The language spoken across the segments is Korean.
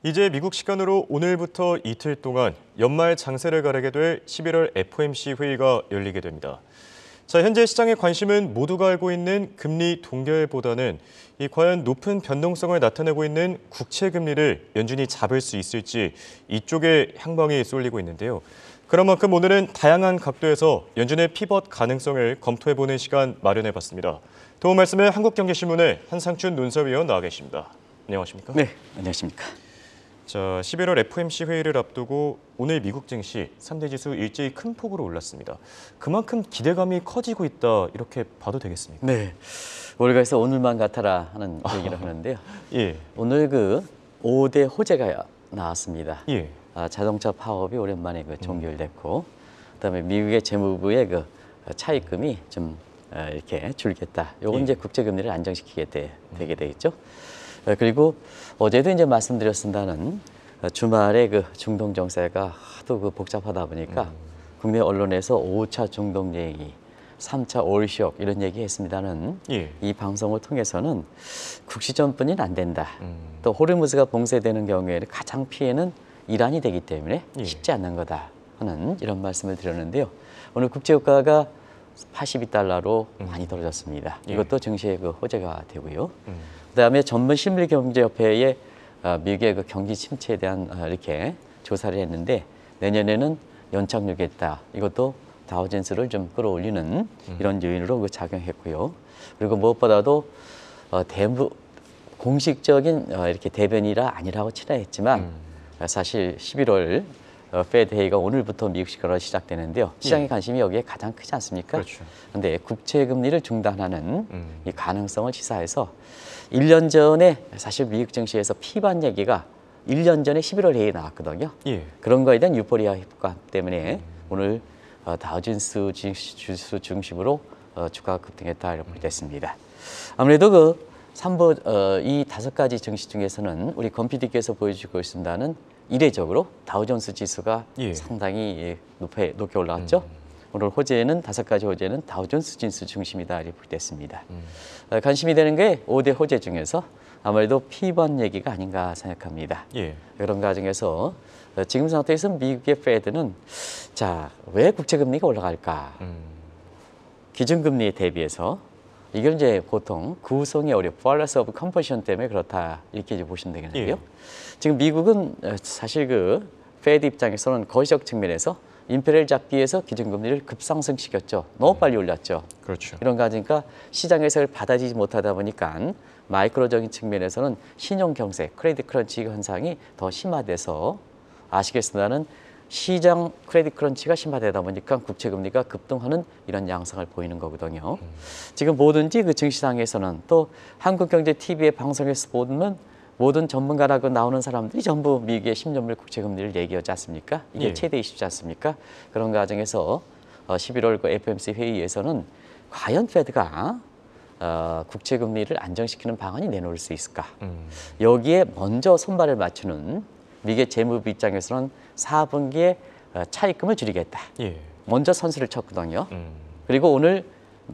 이제 미국 시간으로 오늘부터 이틀 동안 연말 장세를 가르게 될 11월 FOMC 회의가 열리게 됩니다. 자, 현재 시장의 관심은 모두가 알고 있는 금리 동결보다는 과연 높은 변동성을 나타내고 있는 국채 금리를 연준이 잡을 수 있을지 이쪽에 향방이 쏠리고 있는데요. 그런 만큼 오늘은 다양한 각도에서 연준의 피벗 가능성을 검토해보는 시간 마련해봤습니다. 도움 말씀에 한국경제신문의 한상춘 논설위원 나와 계십니다. 안녕하십니까? 네, 안녕하십니까? 자, 11월 FOMC 회의를 앞두고 오늘 미국 증시 3대 지수 일제히 큰 폭으로 올랐습니다. 그만큼 기대감이 커지고 있다 이렇게 봐도 되겠습니까? 네, 월가에서 오늘만 같아라 하는 얘기를 하는데요. 예. 오늘 그 5대 호재가 나왔습니다. 예. 자동차 파업이 오랜만에 종결됐고, 그다음에 미국의 재무부의 그 차입금이 좀 이렇게 줄겠다. 요건 예. 이제 국제 금리를 안정시키게 되게 되겠죠. 그리고 어제도 이제 말씀드렸습니다는 주말에 그 중동 정세가 하도 복잡하다 보니까 국내 언론에서 5차 중동 얘기, 3차 올쇼크 이런 얘기 했습니다는 예. 이 방송을 통해서는 국시전뿐인 안 된다. 또 호르무즈가 봉쇄되는 경우에는 가장 피해는 이란이 되기 때문에 예. 쉽지 않는 거다 하는 이런 말씀을 드렸는데요. 오늘 국제유가가 82달러로 많이 떨어졌습니다. 예. 이것도 증시의 그 호재가 되고요. 그다음에 전문 심리경제협회의 미국의 그 경기 침체에 대한 이렇게 조사를 했는데 내년에는 연착륙했다. 이것도 다우존스를 좀 끌어올리는 이런 요인으로 그 작용했고요. 그리고 무엇보다도 공식적인 이렇게 대변이라 아니라고 친하했지만 사실 11월 페드 회의가 오늘부터 미국 시간으로 시작되는데요. 시장의 관심이 여기에 가장 크지 않습니까? 그렇죠. 그런데 국채 금리를 중단하는 이 가능성을 시사해서 1년 전에 사실 미국 증시에서 피반 얘기가 1년 전에 11월 회의에 나왔거든요. 예. 그런 거에 대한 유포리아 효과 때문에 오늘 다우존스 지수 중심으로 주가가 급등했다 이렇게 됐습니다. 아무래도 이 5가지 증시 중에서는 우리 검피디께서 보여주고 있습니다는 이례적으로 다우존스 지수가 예. 상당히 높게 올라왔죠. 오늘 호재는 5가지 호재는 다우존스 지수 중심이다 이렇게 됐습니다. 관심이 되는 게 5대 호재 중에서 아무래도 피번 얘기가 아닌가 생각합니다. 예. 그런 과정에서 지금 상태에서 미국의 페드는 자, 왜 국채 금리가 올라갈까? 기준금리에 대비해서 이걸 이제 보통 구성의 어려, fallacy of composition 때문에 그렇다 이렇게 이제 보시면 되겠는데요. 예. 지금 미국은 사실 그 페드 입장에서는 거시적 측면에서 인플레를 잡기 위해서 기준금리를 급상승시켰죠. 너무 빨리 올렸죠. 그렇죠. 이런 거 하니까 시장에서 그걸 받아들이지 못하다 보니까 마이크로적인 측면에서는 신용 경세, 크레딧 크런치 현상이 더 심화돼서 아시겠습니다는 시장 크레딧 크런치가 심화되다 보니까 국채 금리가 급등하는 이런 양상을 보이는 거거든요. 지금 뭐든지 그 증시상에서는 또 한국경제TV의 방송에서 보면 모든 전문가라고 나오는 사람들이 전부 미국의 10년물 국채 금리를 얘기하지 않습니까? 이게 예. 최대 이슈지 않습니까? 그런 과정에서 11월 그 FOMC 회의에서는 과연 페드가 국채 금리를 안정시키는 방안이 내놓을 수 있을까? 여기에 먼저 손발을 맞추는 미국의 재무부 입장에서는 4분기에 차입금을 줄이겠다. 예. 먼저 선수를 쳤거든요. 그리고 오늘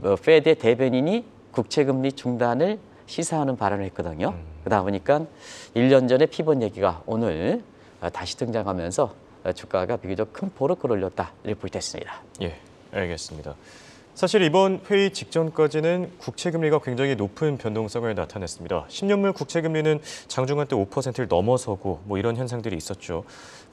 페드의 대변인이 국채 금리 중단을 시사하는 발언을 했거든요. 그러다 보니까 1년 전에 피번 얘기가 오늘 다시 등장하면서 주가가 비교적 큰 폭으로 끌어올렸다 이렇게 볼 수 있습니다. 예, 알겠습니다. 사실 이번 회의 직전까지는 국채 금리가 굉장히 높은 변동성을 나타냈습니다. 10년물 국채 금리는 장중 한때 5%를 넘어서고 이런 현상들이 있었죠.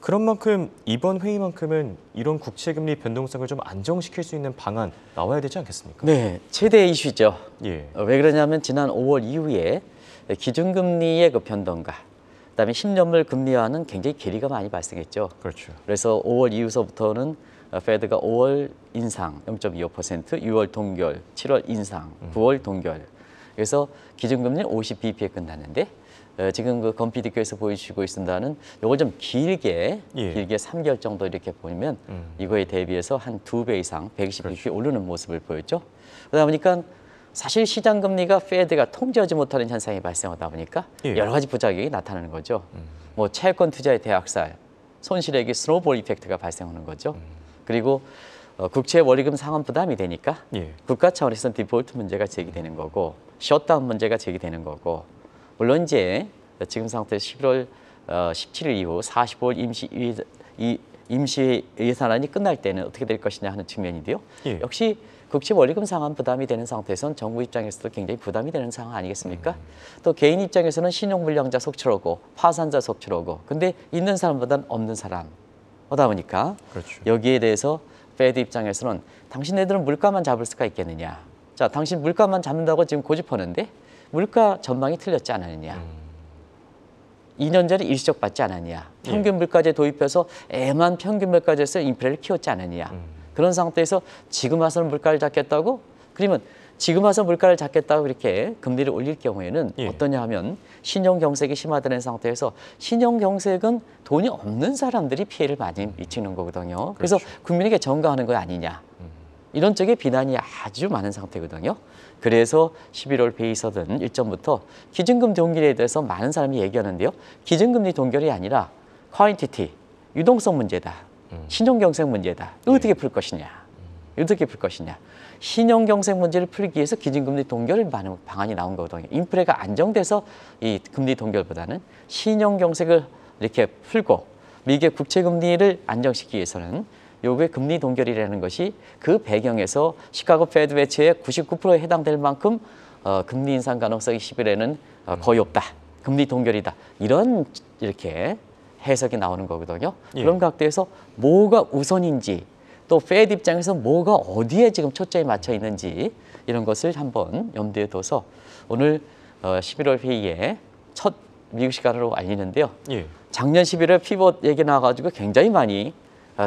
그런 만큼 이번 회의만큼은 이런 국채 금리 변동성을 좀 안정시킬 수 있는 방안 나와야 되지 않겠습니까? 네, 최대 이슈죠. 예. 왜 그러냐면 지난 5월 이후에 기준금리의 그 변동과 그다음에 10년물 금리와는 굉장히 괴리가 많이 발생했죠. 그렇죠. 그래서 5월 이후서부터는 페드가 5월 인상 0.25%, 6월 동결, 7월 인상, 9월 동결. 그래서 기준금리는 50bp에 끝났는데 지금 그 검피디께서 보여주시고 있습니다는 이걸 좀 길게 3개월 정도 이렇게 보면 이거에 대비해서 한 2배 이상 120bp 그렇죠. 오르는 모습을 보였죠. 그러다 보니까 사실 시장 금리가 페드가 통제하지 못하는 현상이 발생하다 보니까 여러 가지 부작용이 나타나는 거죠. 뭐 채권 투자의 대학살, 손실액의 스노우볼 이펙트가 발생하는 거죠. 그리고 국채 원리금 상환 부담이 되니까 국가 차원에서는 디폴트 문제가 제기되는 거고 셧다운 문제가 제기되는 거고 물론 이제 지금 상태에서 11월 17일 이후 45일 임시 예산안이 끝날 때는 어떻게 될 것이냐 하는 측면인데요. 예. 역시 국채 원리금 상환 부담이 되는 상태에서는 정부 입장에서도 굉장히 부담이 되는 상황 아니겠습니까? 또 개인 입장에서는 신용불량자 속출하고 파산자 속출하고 근데 있는 사람보다는 없는 사람 하다 보니까 그렇죠. 여기에 대해서 페드 입장에서는 당신네들은 물가만 잡을 수가 있겠느냐. 자, 당신 물가만 잡는다고 지금 고집하는데 물가 전망이 틀렸지 않았느냐. 2년 전에 일시적 받지 않았냐. 평균 물가제 도입해서 애만 평균 물가제에서 인플레를 키웠지 않았냐. 그런 상태에서 지금 와서는 물가를 잡겠다고? 그러면 지금 와서 물가를 잡겠다고 이렇게 금리를 올릴 경우에는 어떠냐 하면 신용경색이 심화되는 상태에서 신용경색은 돈이 없는 사람들이 피해를 많이 미치는 거거든요. 그래서 국민에게 전가하는 거 아니냐. 이런 쪽의 비난이 아주 많은 상태거든요. 그래서 11월 회의서든 일정부터 기준금리 동결에 대해서 많은 사람이 얘기하는데요. 기준금리 동결이 아니라 퀄리티, 유동성 문제다. 신용경색 문제다. 어떻게 풀 것이냐. 어떻게 풀 것이냐. 신용경색 문제를 풀기 위해서 기준금리 동결 방안이 나온 거거든요. 인플레가 안정돼서 이 금리 동결보다는 신용경색을 이렇게 풀고 미국의 국채금리를 안정시키기 위해서는 요구의 금리 동결이라는 것이 그 배경에서 시카고 페드 배치의 99%에 해당될 만큼 금리 인상 가능성이 10일에는 거의 없다. 금리 동결이다. 이런 이렇게 해석이 나오는 거거든요. 그런 각도에서 뭐가 우선인지 또 페드 입장에서 뭐가 어디에 지금 초점이 맞춰 있는지 이런 것을 한번 염두에 둬서 오늘 11월 회의에 첫 미국 시간으로 알리는데요. 작년 11월 피벗 얘기 나와가지고 굉장히 많이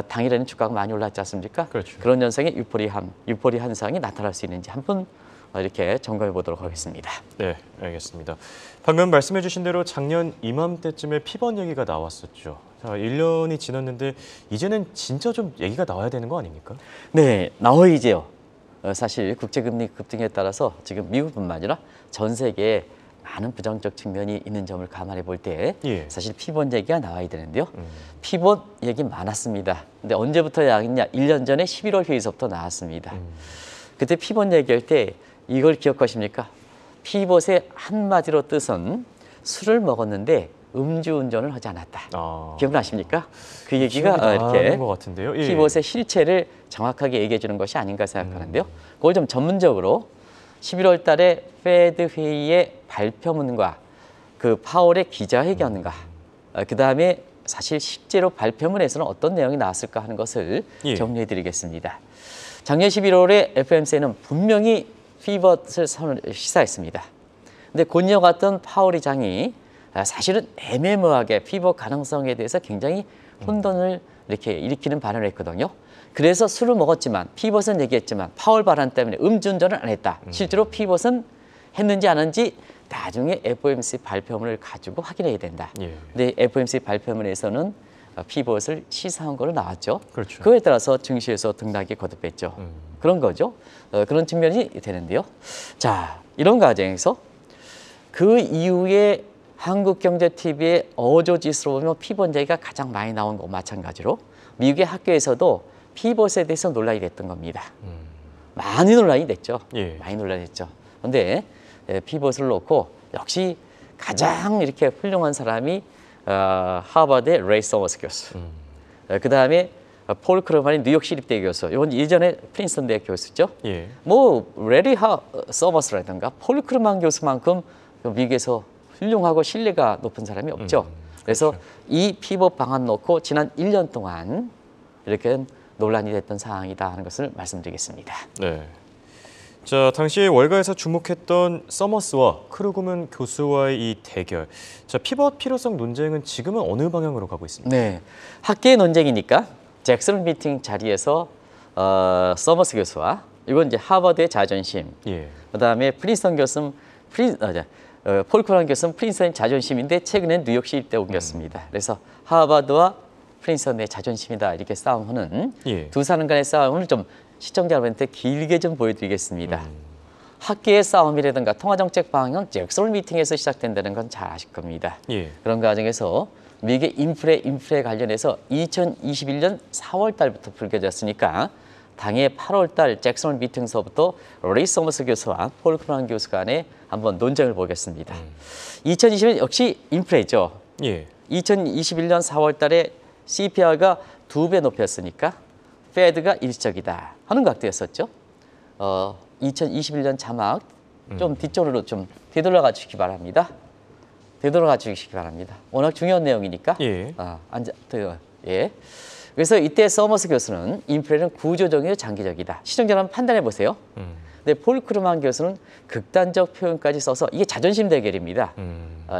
당일에는 주가가 많이 올랐지 않습니까? 그렇죠. 그런 현상의 유포리 현상이 나타날 수 있는지 한번 이렇게 점검해 보도록 하겠습니다. 네, 알겠습니다. 방금 말씀해 주신 대로 작년 이맘때쯤에 피벗 얘기가 나왔었죠. 자, 1년이 지났는데 이제는 진짜 좀 얘기가 나와야 되는 거 아닙니까? 네, 나와야지요. 사실 국제금리 급등에 따라서 지금 미국뿐만 아니라 전 세계에 많은 부정적 측면이 있는 점을 감안해 볼 때 사실 피벗 얘기가 나와야 되는데요. 피벗 얘기 많았습니다. 근데 언제부터 나왔냐? 1년 전에 11월 회의서부터 나왔습니다. 그때 피벗 얘기할 때 이걸 기억하십니까? 피벗의 한마디로 뜻은 술을 먹었는데 음주운전을 하지 않았다. 기억나십니까? 그 얘기가 이렇게 것 같은데요. 피벗의 실체를 정확하게 얘기해 주는 것이 아닌가 생각하는데요. 그걸 좀 전문적으로 11월 달에 페드 회의의 발표문과 그 파월의 기자회견과 그다음에 사실 실제로 발표문에서는 어떤 내용이 나왔을까 하는 것을 정리해 드리겠습니다. 작년 11월에 FOMC는 분명히 피벗을 시사했습니다. 근데 곧 이어갔던 파월 의장이 사실은 애매모호하게 피벗 가능성에 대해서 굉장히 혼돈을 이렇게 일으키는 발언을 했거든요. 그래서 술을 먹었지만 피벗은 얘기했지만 파월 발언 때문에 음주운전을 안 했다. 실제로 피벗은 했는지 안 했는지 나중에 FOMC 발표문을 가지고 확인해야 된다. 근데 FOMC 발표문에서는 피벗을 시사한 거로 나왔죠. 그렇죠. 그거에 따라서 증시에서 등락이 거듭했죠. 그런 거죠. 그런 측면이 되는데요. 자, 이런 과정에서 그 이후에 한국경제TV의 어조지수로 보면 피벗 얘기가 가장 많이 나온 거 마찬가지로 미국의 학교에서도 피벗에 대해서 논란이 됐던 겁니다. 많이 논란이 됐죠. 많이 논란이 됐죠. 그런데 피벗을 놓고 역시 가장 이렇게 훌륭한 사람이 하버드의 레이 서머스 교수. 그다음에 폴 크루만이 뉴욕 시립대 교수. 이건 예전에 프린스턴 대학 교수죠. 뭐 레리 서머스라든가 폴 크루만 교수만큼 미국에서 훌륭하고 신뢰가 높은 사람이 없죠. 그래서 이 피벗 방안 놓고 지난 1년 동안 이렇게 논란이 됐던 상황이다 하는 것을 말씀드리겠습니다. 네. 자, 당시 월가에서 주목했던 서머스와 크루그만 교수와의 이 대결. 자, 피벗 필요성 논쟁은 지금은 어느 방향으로 가고 있습니까? 네, 학계의 논쟁이니까 잭슨 미팅 자리에서 서머스 교수와 이건 이제 하버드의 자존심. 그다음에 프린스턴 교수는 폴 크루만 교수는 프린스턴의 자존심인데 최근에 뉴욕 시립대 옮겼습니다. 그래서 하버드와 프린스턴의 자존심이다 이렇게 싸움하는 두 사람 간의 싸움을 좀 시청자 여러분한테 길게 좀 보여드리겠습니다. 학계의 싸움이라든가 통화정책 방향 잭슨 미팅에서 시작된다는 건 잘 아실 겁니다. 그런 과정에서 미국의 인플레 관련해서 2021년 4월 달부터 불겨졌으니까 당해 8월 달 잭슨 미팅서부터 레이 서머스 교수와 폴 크루만 교수 간에 한번 논쟁을 보겠습니다. 2020년 역시 인플레죠. 2021년 4월 달에 CPR가 2배 높였으니까 페드가 일시적이다 하는 각도였었죠. 2021년 자막 좀 뒤쪽으로 좀 되돌아가 주시기 바랍니다. 되돌아가 주시기 바랍니다. 워낙 중요한 내용이니까. 예. 예. 그래서 이때 서머스 교수는 인플레는 구조적이고 장기적이다. 시청자는 판단해 보세요. 근데 폴 크루만 교수는 극단적 표현까지 써서 이게 자존심 대결입니다.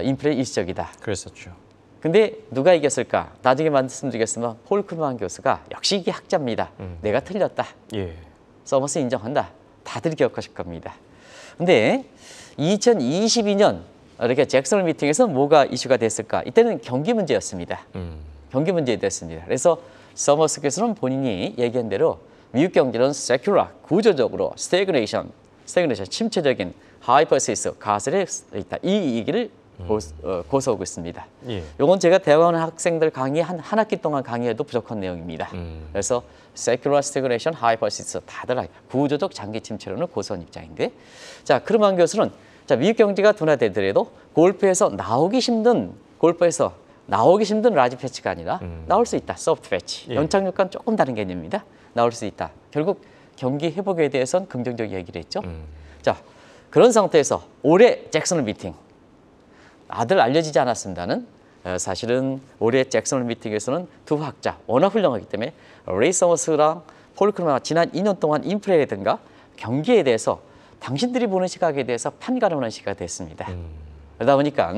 인플레 일시적이다. 그랬었죠. 근데 누가 이겼을까? 나중에 말씀드리겠지만 폴 크루만 교수가 역시 이게 학자입니다. 내가 틀렸다. 예. 서머스 인정한다. 다들 기억하실 겁니다. 근데 2022년 이렇게 잭슨 미팅에서 뭐가 이슈가 됐을까? 이때는 경기 문제였습니다. 경기 문제 됐습니다. 그래서 서머스 교수는 본인이 얘기한 대로 미국 경제는 세큘라, 구조적으로 스태그네이션, 침체적인 하이퍼시스, 가설에 있다. 이 얘기를 고소하고 있습니다. 예. 이건 제가 대학원 학생들 강의 한 학기 동안 강의해도 부족한 내용입니다. 그래서 세큘라, 스태그네이션, 하이퍼시스 다들 구조적 장기 침체론을 고소한 입장인데, 자 크루만 교수는 자 미국 경제가 둔화되더라도 골프에서 나오기 힘든 라지 패치가 아니라 나올 수 있다. 소프트 패치. 예. 연착륙과는 조금 다른 개념입니다. 나올 수 있다. 결국 경기 회복에 대해서는 긍정적 얘기를 했죠. 자, 그런 상태에서 올해 잭슨 미팅 다들 알려지지 않았습니다는 사실은 올해 잭슨 미팅에서는 두 학자 워낙 훌륭하기 때문에 레이 서머스랑 폴 크루먼가 지난 2년 동안 인플레라든가 경기에 대해서 당신들이 보는 시각에 대해서 판가름하는 시각이 됐습니다. 그러다 보니까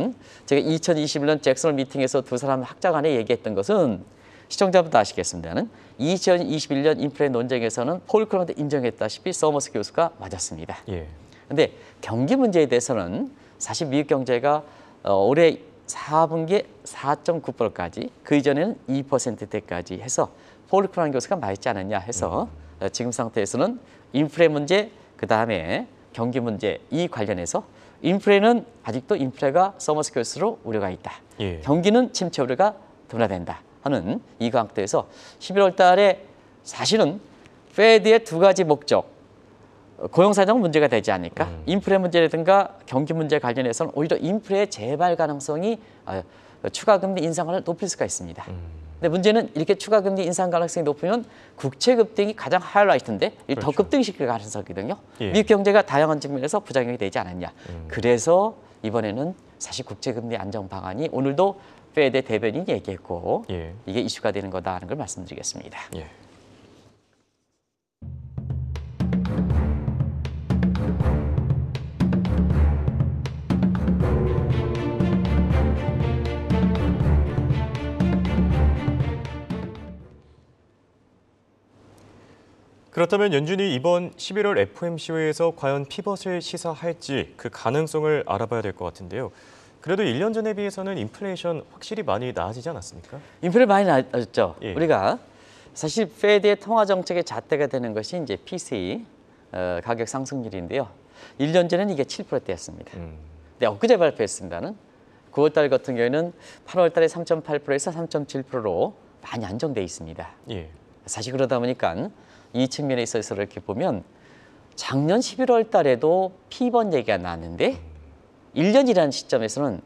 제가 2021년 잭슨 미팅에서 두 사람 학자 간에 얘기했던 것은 시청자분도 아시겠습니다는 2021년 인플레 논쟁에서는 폴 크루먼한테 인정했다시피 서머스 교수가 맞았습니다. 예. 근데 경기 문제에 대해서는 사실 미국 경제가 올해 4분기에 4.9%까지 그 이전에는 2%대까지 해서 폴 크루먼 교수가 맞지 않았냐 해서 지금 상태에서는 인플레 문제 그다음에 경기 문제 이 관련해서 인플레는 아직도 인플레가 서머스 교수로 우려가 있다. 예. 경기는 침체 우려가 둔화된다 하는 이 각도에서 11월 달에 사실은 페드의 두 가지 목적 고용사정 문제가 되지 않을까? 인플레 문제라든가 경기 문제 관련해서는 오히려 인플레의 재발 가능성이 추가 금리 인상을 높일 수가 있습니다. 근데 문제는 이렇게 추가 금리 인상 가능성이 높으면 국채 급등이 가장 하이라이트인데 더 그렇죠. 급등시킬 가능성이거든요. 예. 미국 경제가 다양한 측면에서 부작용이 되지 않았냐. 그래서 이번에는 사실 국채 금리 안정 방안이 오늘도 페드 대변인이 얘기했고 예. 이게 이슈가 되는 거다라는 걸 말씀드리겠습니다. 예. 그렇다면 연준이 이번 11월 FOMC 회의에서 과연 피벗을 시사할지 그 가능성을 알아봐야 될 것 같은데요. 그래도 1년 전에 비해서는 인플레이션 확실히 많이 나아지지 않았습니까? 인플레 많이 나아졌죠. 예. 우리가 사실 페드의 통화 정책의 잣대가 되는 것이 이제 PCE 가격 상승률인데요. 1년 전에는 이게 7%대였습니다. 근데 엊그제 발표했습니다는 9월 달 같은 경우에는 8월 달에 3.8%에서 3.7%로 많이 안정돼 있습니다. 예. 사실 그러다 보니까 이 측면에 있어서 이렇게 보면 작년 11월 달에도 피번 얘기가 나왔는데 1년이라는 시점에서는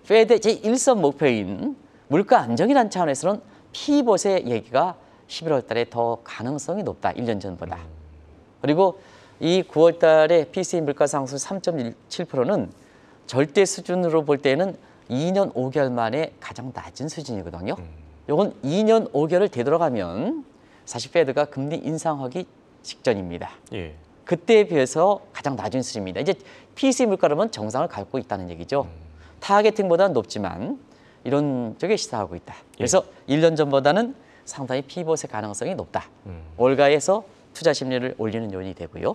페드 제1선 목표인 물가 안정이라는 차원에서는 피벗의 얘기가 11월 달에 더 가능성이 높다. 1년 전보다. 그리고 이 9월 달에 PCE 물가 상승 3.7%는 절대 수준으로 볼 때는 2년 5개월 만에 가장 낮은 수준이거든요. 이건 2년 5개월을 되돌아가면 사실 페드가 금리 인상하기 직전입니다. 예. 그때에 비해서 가장 낮은 수준입니다. 이제 PCE 물가라면 정상을 밟고 있다는 얘기죠. 타겟팅보다는 높지만 이런 쪽에 시사하고 있다. 그래서 1년 전보다는 상당히 피벗의 가능성이 높다. 월가에서 투자 심리를 올리는 요인이 되고요.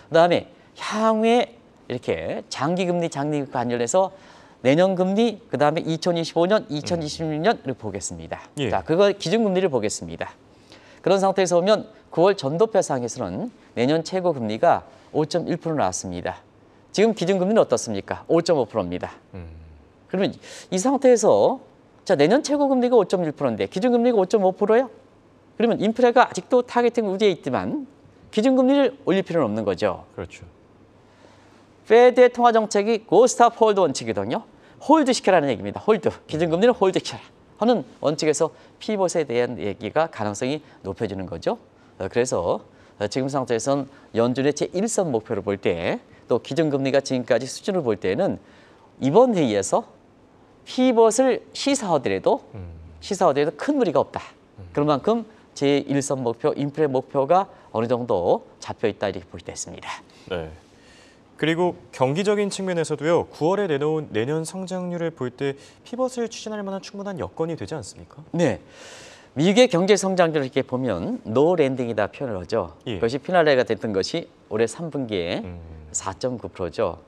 그다음에 향후에 이렇게 장기금리 관련해서 내년 금리, 그다음에 2025년, 2026년을 보겠습니다. 예. 자, 그거 기준금리를 보겠습니다. 그런 상태에서 보면 9월 전도표상에서는 내년 최고 금리가 5.1% 나왔습니다. 지금 기준금리는 어떻습니까? 5.5%입니다. 그러면 이 상태에서 자 내년 최고 금리가 5.1%인데 기준금리가 5.5%야? 그러면 인플레가 아직도 타겟팅 우위에 있지만 기준금리를 올릴 필요는 없는 거죠. 그렇죠. 페드의 통화 정책이 Go Stop Hold 원칙이거든요. 홀드 시켜라는 얘기입니다. 홀드. 기준금리를 홀드 시켜라 하는 원칙에서 피벗에 대한 얘기가 가능성이 높아지는 거죠. 그래서 지금 상태에서는 연준의 제1선 목표를 볼 때 또 기준금리가 지금까지 수준을 볼 때는 이번 회의에서 피벗을 시사하더라도 큰 무리가 없다. 그런 만큼 제1선 목표, 인플레 목표가 어느 정도 잡혀 있다 이렇게 볼 때 있습니다. 네. 그리고 경기적인 측면에서도요. 9월에 내놓은 내년 성장률을 볼 때 피벗을 추진할 만한 충분한 여건이 되지 않습니까? 네. 미국의 경제 성장률을 이렇게 보면 노 랜딩이다 표현을 하죠. 예. 그것이 피날레가 됐던 것이 올해 3분기에 4.9%죠.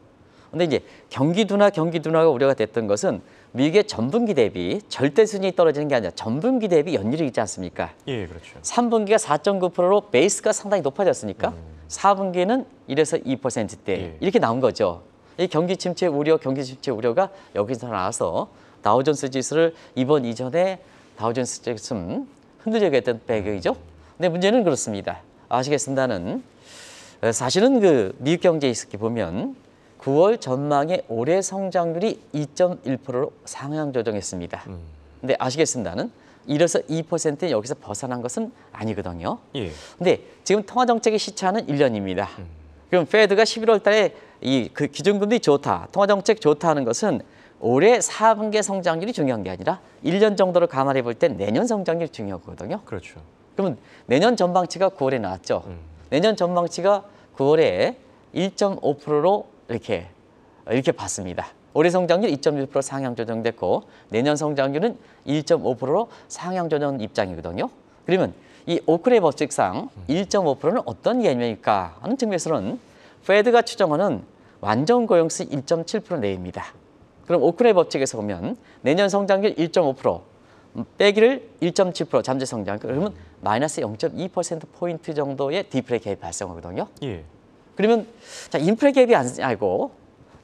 근데 이제 경기 둔화가 우려가 됐던 것은 미국의 전분기 대비 절대 수준이 떨어지는 게 아니라 전분기 대비 연율이 있지 않습니까? 예, 그렇죠. 3분기가 4.9%로 베이스가 상당히 높아졌으니까 4분기에는 1에서 2%대 예. 이렇게 나온 거죠. 이 경기 침체 우려가 여기서 나와서 다우존스 지수를 이번 이전에 다우존스 지수는 흔들리게 했던 배경이죠. 근데 문제는 그렇습니다. 아시겠습니다는 사실은 그 미국 경제 이렇게 보면 9월 전망의 올해 성장률이 2.1%로 상향 조정했습니다. 근데 아시겠습니다는 1에서 2% 여기서 벗어난 것은 아니거든요. 예. 근데 지금 통화 정책의 시차는 1년입니다. 그럼 페드가 11월 달에 그 기준금리 좋다, 통화 정책 좋다 하는 것은 올해 4분기 성장률이 중요한 게 아니라 1년 정도를 감안해 볼 때 내년 성장률이 중요하거든요. 그렇죠. 그러면 내년 전망치가 9월에 나왔죠. 내년 전망치가 9월에 1.5%로 이렇게 봤습니다. 올해 성장률 2.1% 상향 조정됐고 내년 성장률은 1.5%로 상향 조정 입장이거든요. 그러면 이 오크레 법칙상 1.5%는 어떤 개념일까 하는 측면에서는 페드가 추정하는 완전 고용수 1.7% 내입니다. 그럼 오크레 법칙에서 보면 내년 성장률 1.5% 빼기를 1.7% 잠재 성장 그러면 마이너스 0.2%포인트 정도의 디플레 갭이 발생하거든요. 예. 그러면 자 인플레 갭이 아니고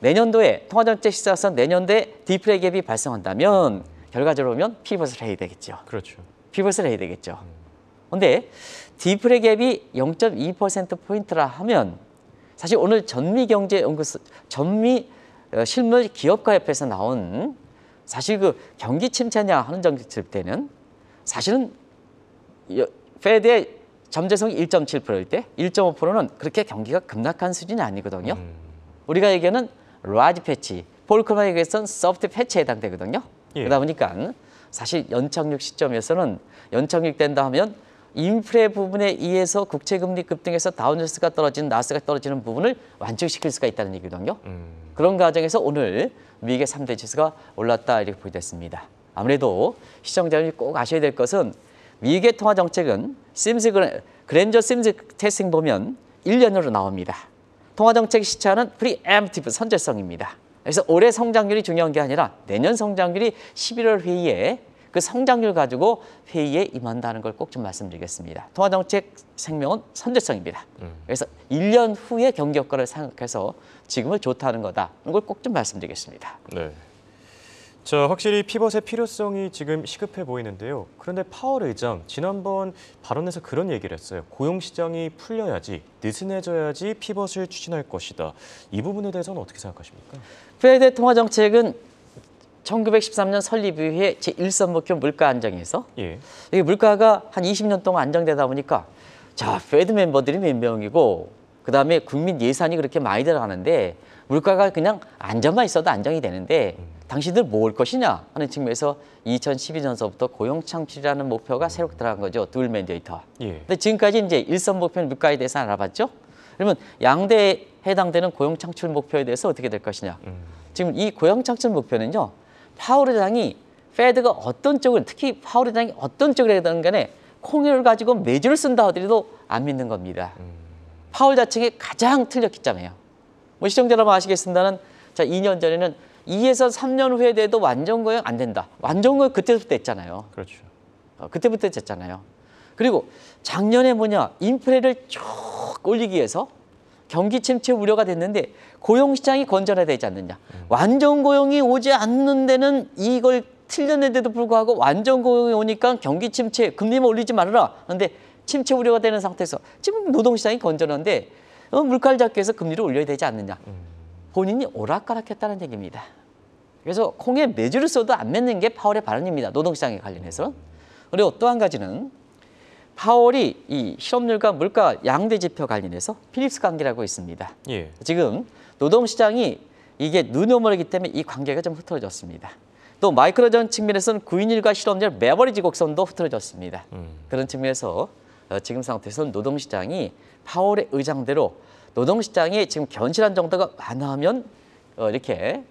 내년도에 통화정책 시사선 내년도에 디플레 갭이 발생한다면 결과적으로 보면 피벗을 해야 되겠죠. 그렇죠. 피벗을 해야 되겠죠. 그런데 디플레 갭이 0.2%포인트라 하면 사실 오늘 전미 실물 기업가협회에서 나온 사실 그 경기 침체냐 하는 정책 때는 사실은 페드의 잠재성이 1.7%일 때 1.5%는 그렇게 경기가 급락한 수준이 아니거든요. 우리가 얘기하는 라지 패치, 폴크만 얘기했던 소프트 패치에 해당되거든요. 예. 그러다 보니까 사실 연착륙 시점에서는 연착륙 된다 하면 인플레 부분에 의해서 국채금리 급등해서 다우존스가 떨어지는 나스가 떨어지는 부분을 완충시킬 수가 있다는 얘기거든요. 그런 과정에서 오늘 미국의 3대 지수가 올랐다 이렇게 보여졌습니다. 아무래도 시청자분이 꼭 아셔야 될 것은 미국의 통화 정책은 그랜저 심스 테스팅 보면 1년으로 나옵니다. 통화 정책 시차는 프리엠프티브 선제성입니다. 그래서 올해 성장률이 중요한 게 아니라 내년 성장률이 11월 회의에 그 성장률 가지고 회의에 임한다는 걸 꼭 좀 말씀드리겠습니다. 통화 정책 생명은 선제성입니다. 그래서 1년 후의 경기 효과를 생각해서 지금을 좋다는 거다. 이걸 꼭 좀 말씀드리겠습니다. 네. 자, 확실히 피벗의 필요성이 지금 시급해 보이는데요. 그런데 파월 의장 지난번 발언에서 그런 얘기를 했어요. 고용 시장이 풀려야지, 느슨해져야지 피벗을 추진할 것이다. 이 부분에 대해서는 어떻게 생각하십니까? 페드 통화 정책은 1913년 설립 이후에 제1선 목표 물가 안정에서 예. 이게 물가가 한 20년 동안 안정되다 보니까 자 페드 멤버들이 몇 명이고 그다음에 국민 예산이 그렇게 많이 들어가는데 물가가 그냥 안정만 있어도 안정이 되는데 당신들 뭐 올 것이냐 하는 측면에서 2012년서부터 고용 창출이라는 목표가 새롭게 들어간 거죠. 듀얼 맨데이터. 예. 근데 지금까지 이제 일선 목표는 물가에 대해서 알아봤죠. 그러면 양대에 해당되는 고용 창출 목표에 대해서 어떻게 될 것이냐. 지금 이 고용 창출 목표는요. 파월 의장이 페드가 어떤 쪽을 특히 파월 의장이 어떤 쪽을 하든 간에 콩을 가지고 매주를 쓴다 하더라도 안 믿는 겁니다. 파월 자측이 가장 틀렸기 때문에요. 뭐 시청자 여러분 아시겠습니다는 자 2년 전에는 2에서 3년 후에 돼도 완전 고용 안 된다. 완전 고용 그때부터 했잖아요. 그렇죠. 그때부터 했잖아요. 그리고 작년에 뭐냐 인플레를 쭉 올리기 위해서 경기 침체 우려가 됐는데 고용시장이 건전화되지 않느냐. 완전 고용이 오지 않는 데는 이걸 틀렸는데도 불구하고 완전 고용이 오니까 경기 침체 금리만 올리지 말아라. 그런데 침체 우려가 되는 상태에서 지금 노동시장이 건전한데 물가를 잡기 위해서 금리를 올려야 되지 않느냐. 본인이 오락가락했다는 얘기입니다. 그래서 콩에 매주를 써도 안 맺는 게 파월의 발언입니다. 노동시장에 관련해서. 그리고 또 한 가지는 파월이 이 실업률과 물가 양대 지표 관련해서 필립스 관계라고 있습니다. 예. 지금 노동시장이 이게 눈오멀이기 때문에 이 관계가 좀 흐트러졌습니다. 또 마이크로전 측면에서는 구인율과 실업률 매버리지 곡선도 흐트러졌습니다. 그런 측면에서 지금 상태에서는 노동시장이 파월의 의장대로 노동시장이 지금 견실한 정도가 완화하면 이렇게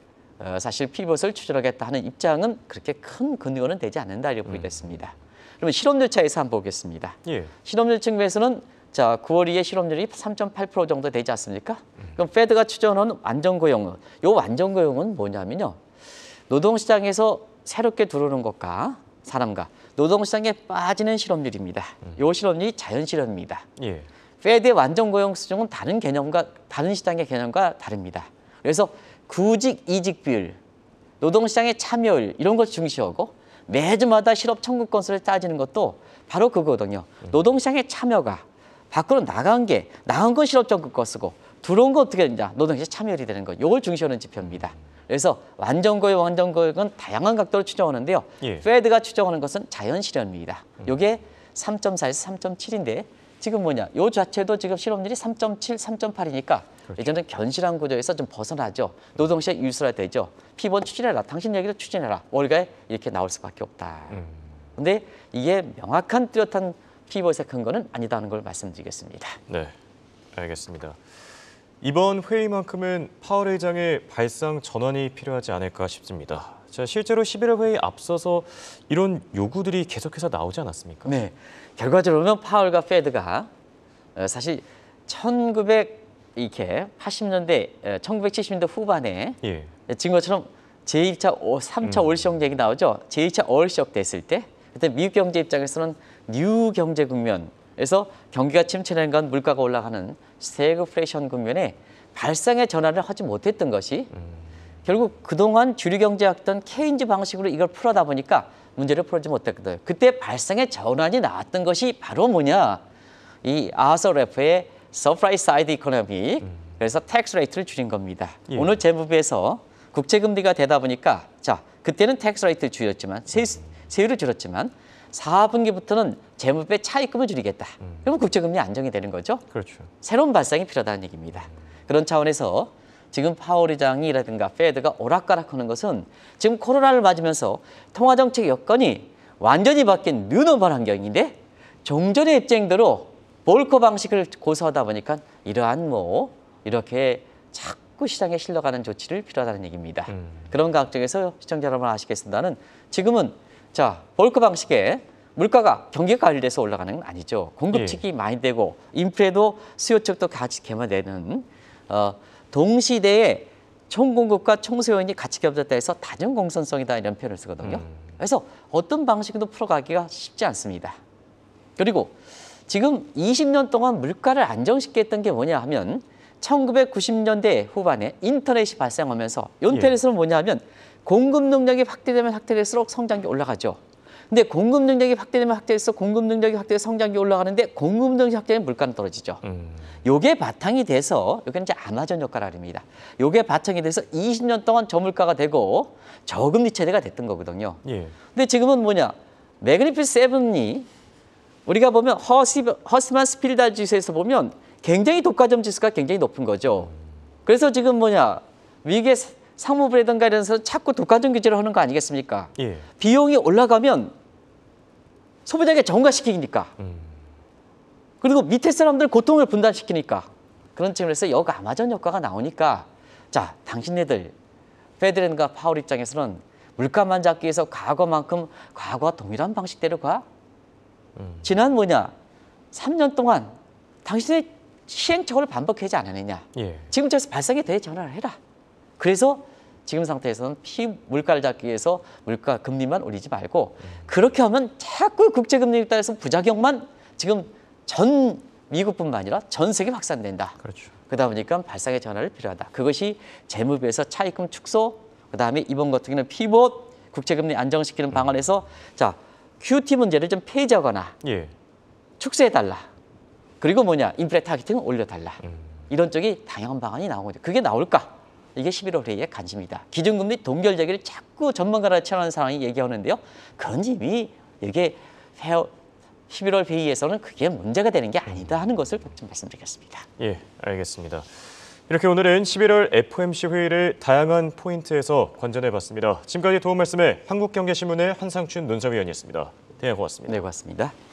사실 피벗을 추진하겠다 하는 입장은 그렇게 큰 근거는 되지 않는다 이렇게 보이겠습니다. 그러면 실업률 차에서 한번 보겠습니다. 예. 실업률 측면에서는 자 9월 2에 실업률이 3.8% 정도 되지 않습니까? 그럼 페드가 추정하는 완전고용, 요 완전고용은 뭐냐면요. 노동시장에서 새롭게 들어오는 것과 사람과 노동시장에 빠지는 실업률입니다. 요 실업률이 자연실업입니다. 예. 페드의 완전고용 수준은 다른 개념과 다른 시장의 개념과 다릅니다. 그래서 구직 이직 비율, 노동시장의 참여율 이런 것 중시하고 매주마다 실업 청구 건수를 따지는 것도 바로 그거거든요. 노동시장의 참여가 밖으로 나간 건 실업 청구 건수고 들어온 건 어떻게 되냐 노동시장 참여율이 되는 거. 이걸 중시하는 지표입니다. 그래서 완전고용은 다양한 각도로 추정하는데요. 예. 페드가 추정하는 것은 자연실현입니다. 이게 3.4에서 3.7인데 지금 뭐냐? 요 자체도 지금 실업률이 3.7, 3.8이니까 그렇죠. 예전에 견실한 구조에서 좀 벗어나죠. 노동시장 유술화되죠. 피본 추진해라. 당신 얘기를 추진해라. 월가에 이렇게 나올 수밖에 없다. 근데 이게 명확한 뚜렷한 피벗의 근거는 아니다는 걸 말씀드리겠습니다. 네, 알겠습니다. 이번 회의만큼은 파월 의장의 발상 전환이 필요하지 않을까 싶습니다. 자, 실제로 11월 회의 앞서서 이런 요구들이 계속해서 나오지 않았습니까? 네, 결과적으로는 파월과 페드가 사실 1980년대, 1970년대 후반에 예. 지금 것처럼 제1차, 3차 올시ок 얘기 나오죠. 제2차 올시ок 됐을 때 그때 미국 경제 입장에서는 뉴 경제 국면에서 경기가 침체되는 건 물가가 올라가는 스태그플레이션 국면에 발상의 전환을 하지 못했던 것이 결국 그동안 주류 경제학던 케인즈 방식으로 이걸 풀어다 보니까 문제를 풀지 못했거든요. 그때 발상의 전환이 나왔던 것이 바로 뭐냐? 이 아서 래퍼의 서프라이 사이드 이코노미, 그래서 텍스 레이트를 줄인 겁니다. 예. 오늘 재무부에서 국채금리가 되다 보니까 자 그때는 텍스 레이트를 줄였지만 세율을 줄였지만 4분기부터는 재무부의 차입금을 줄이겠다. 그러면 국채금리 안정이 되는 거죠. 그렇죠. 새로운 발상이 필요하다는 얘기입니다. 그런 차원에서 지금 파월 의장이라든가 페드가 오락가락하는 것은 지금 코로나를 맞으면서 통화정책 여건이 완전히 바뀐 뉴노멀 환경인데 종전의 입장대로 볼커 방식을 고수하다 보니까 이러한 이렇게 자꾸 시장에 실려가는 조치를 필요하다는 얘기입니다. 그런 각적에서 시청자 여러분 아시겠습니다는 지금은 자 볼커 방식의 물가가 경기가 관리돼서 올라가는 건 아니죠. 공급 측이 많이 되고 인플레도 수요 측도 같이 개선되는 동시대에 총공급과 총수요인이 같이 겹쳤다 해서 다중공선성이다 이런 표현을 쓰거든요. 그래서 어떤 방식으로 풀어가기가 쉽지 않습니다. 그리고 지금 20년 동안 물가를 안정시켰던 게 뭐냐 하면 1990년대 후반에 인터넷이 발생하면서 인터넷은 뭐냐 하면 공급 능력이 확대되면 확대될수록 성장이 올라가죠. 근데 공급 능력이 확대되면 확대될수록 공급 능력이 확대돼서 성장이 올라가는데 공급 능력이 확대되면 물가는 떨어지죠. 요게 바탕이 돼서 요게 이제 아마존 효과라 합니다. 요게 바탕이 돼서 20년 동안 저물가가 되고 저금리 체제가 됐던 거거든요. 예. 근데 지금은 뭐냐? 매그니피스 7이 우리가 보면 허스만 스필다 지수에서 보면 굉장히 독과점 지수가 굉장히 높은 거죠. 그래서 지금 뭐냐? 미국의 상무부라든가 이런 데서 자꾸 독과점 규제를 하는 거 아니겠습니까? 예. 비용이 올라가면 소비자에게 정가시키니까. 그리고 밑에 사람들 고통을 분담시키니까. 그런 측면에서 여기 아마존 효과가 나오니까 자, 당신네들 페드랜과 파월 입장에서는 물가만 잡기 위해서 과거와 동일한 방식대로 가? 지난 3년 동안 당신의 시행착오를 반복하지 않았느냐. 예. 지금 저에서 발상에 대해 전환을 해라. 그래서 지금 상태에서는 물가를 잡기 위해서 물가 금리만 올리지 말고 그렇게 하면 자꾸 국제금리에 따라서 부작용만 지금 전 미국뿐만 아니라 전 세계 확산된다. 그렇죠. 그러다 보니까 발상의 전환이 필요하다. 그것이 재무부에서 차입금 축소, 그다음에 이번 같은 경우는 피봇, 국제금리 안정시키는 방안에서 자 QT 문제를 좀 폐지하거나 예. 축소해달라. 그리고 인플레 타겟팅을 올려달라. 이런 쪽이 다양한 방안이 나온 거죠. 그게 나올까? 이게 11월 회의의 관심이다. 기준금리 동결되기를 자꾸 전문가라 치하는 상황이 얘기하는데요. 그건 이미 이게 11월 회의에서는 그게 문제가 되는 게 아니다 하는 것을 좀 말씀드리겠습니다. 예, 알겠습니다. 이렇게 오늘은 11월 FOMC 회의를 다양한 포인트에서 관전해봤습니다. 지금까지 도움 말씀에 한국경제신문의 한상춘 논설위원이었습니다. 대화 고맙습니다. 네, 고맙습니다.